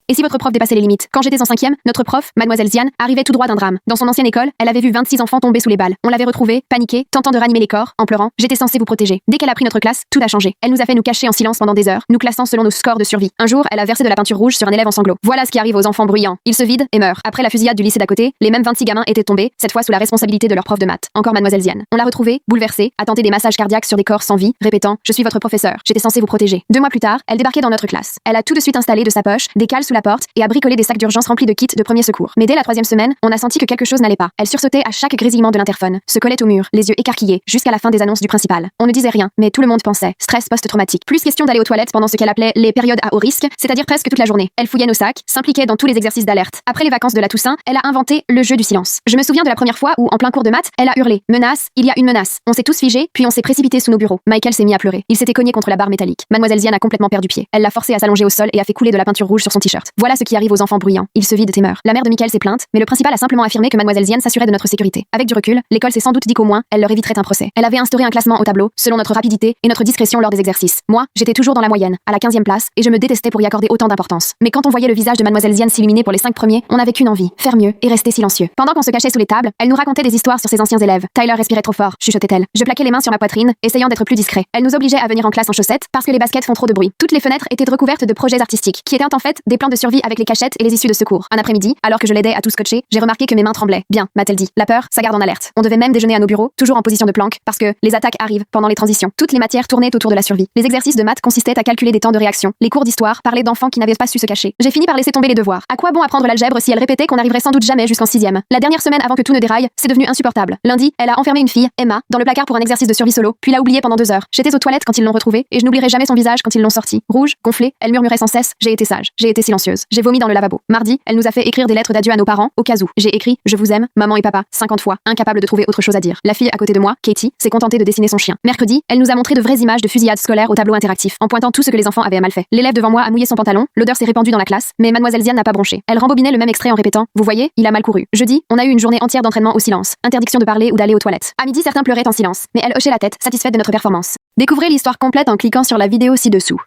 Et si votre prof dépassait les limites? Quand j'étais en 5e, notre prof, mademoiselle Ziane, arrivait tout droit d'un drame. Dans son ancienne école, elle avait vu 26 enfants tomber sous les balles. On l'avait retrouvée, paniquée, tentant de ranimer les corps, en pleurant. J'étais censée vous protéger. Dès qu'elle a pris notre classe, tout a changé. Elle nous a fait nous cacher en silence pendant des heures, nous classant selon nos scores de survie. Un jour, elle a versé de la peinture rouge sur un élève en sanglots. Voilà ce qui arrive aux enfants bruyants. Ils se vident et meurent. Après la fusillade du lycée d'à côté, les mêmes 26 gamins étaient tombés, cette fois sous la responsabilité de leur prof de maths. Encore mademoiselle Ziane. On l'a retrouvée, bouleversée, a tenté des massages cardiaques sur des corps sans vie, répétant: je suis votre professeur, j'étais censée vous protéger. 2 mois plus tard, elle débarquait dans notre classe. Elle a tout de suite installé de sa poche des cales sous la porte et a bricolé des sacs d'urgence remplis de kits de premiers secours. Mais dès la 3e semaine, on a senti que quelque chose n'allait pas. Elle sursautait à chaque grésillement de l'interphone, se collait au mur, les yeux écarquillés, jusqu'à la fin des annonces du principal. On ne disait rien, mais tout le monde pensait. Stress post-traumatique. Plus question d'aller aux toilettes pendant ce qu'elle appelait les périodes à haut risque, c'est-à-dire presque toute la journée. Elle fouillait nos sacs, s'impliquait dans tous les exercices d'alerte. Après les vacances de la Toussaint, elle a inventé le jeu du silence. Je me souviens de la première fois où, en plein cours de maths, elle a hurlé: menace, il y a une menace. On s'est tous figés, puis on s'est précipités sous nos bureaux. Michael s'est mis à pleurer. Il s'était cogné contre la barre métallique. Mademoiselle Ziane a complètement perdu pied. Elle l'a forcé à s'allonger au sol et a fait couler de la peinture rouge sur son t-shirt. Voilà ce qui arrive aux enfants bruyants. Ils se vident et meurent. La mère de Michael s'est plainte, mais le principal a simplement affirmé que mademoiselle Ziane s'assurait de notre sécurité. Avec du recul, l'école s'est sans doute dit qu'au moins, elle leur éviterait un procès. Elle avait instauré un classement au tableau, selon notre rapidité et notre discrétion lors des exercices. Moi, j'étais toujours dans la moyenne, à la 15e place, et je me détestais pour y accorder autant d'importance. Mais quand on voyait le visage de mademoiselle Ziane s'illuminer pour les 5 premiers, on n'avait qu'une envie: faire mieux et rester silencieux. Pendant qu'on se cachait sous les tables, elle nous racontait des histoires sur ses anciens élèves. Tyler respirait trop fort, chuchotait-elle. Je plaquais les mains sur ma poitrine, essayant d'être plus discret. Elle nous obligeait à venir en classe en chaussettes parce que les baskets font trop de bruit. Toutes les fenêtres étaient recouvertes de projets artistiques, qui étaient en fait des plans de survie avec les cachettes et les issues de secours. Un après-midi, alors que je l'aidais à tout scotcher, j'ai remarqué que mes mains tremblaient. Bien, m'a-t-elle dit. La peur, ça garde en alerte. On devait même déjeuner à nos bureaux, toujours en position de planque, parce que les attaques arrivent pendant les transitions. Toutes les matières tournaient autour de la survie. Les exercices de maths consistaient à calculer des temps de réaction. Les cours d'histoire parlaient d'enfants qui n'avaient pas su se cacher. J'ai fini par laisser tomber les devoirs. À quoi bon apprendre l'algèbre si elle répétait qu'on n'arriverait sans doute jamais jusqu'en 6e? La dernière semaine avant que tout ne déraille, c'est devenu insupportable. Lundi, elle a enfermé une fille, Emma, dans le placard pour un exercice de survie solo, puis l'a oubliée pendant 2 heures. J'étais aux toilettes quand ils l'ont retrouvée, et je n'oublierai jamais son visage quand ils l'ont sortie. Rouge, gonflée, elle murmurait sans cesse: j'ai été sage, j'ai été silencieuse. J'ai vomi dans le lavabo. Mardi, elle nous a fait écrire des lettres d'adieu à nos parents, au cas où. J'ai écrit: je vous aime, maman et papa, 50 fois, incapable de trouver autre chose à dire. La fille à côté de moi, Katie, s'est contentée de dessiner son chien. Mercredi, elle nous a montré de vraies images de fusillades scolaires au tableau interactif, en pointant tout ce que les enfants avaient mal fait. L'élève devant moi a mouillé son pantalon, l'odeur s'est répandue dans la classe, mais mademoiselle Ziane n'a pas bronché. Elle rembobinait le même extrait en répétant: vous voyez, il a mal couru. Jeudi, on a eu une journée entière d'entraînement au silence. Interdiction de parler ou d'aller aux toilettes. À midi, certains pleuraient en silence, mais elle hochait la tête, satisfaite de notre performance. Découvrez l'histoire complète en cliquant sur la vidéo ci-dessous.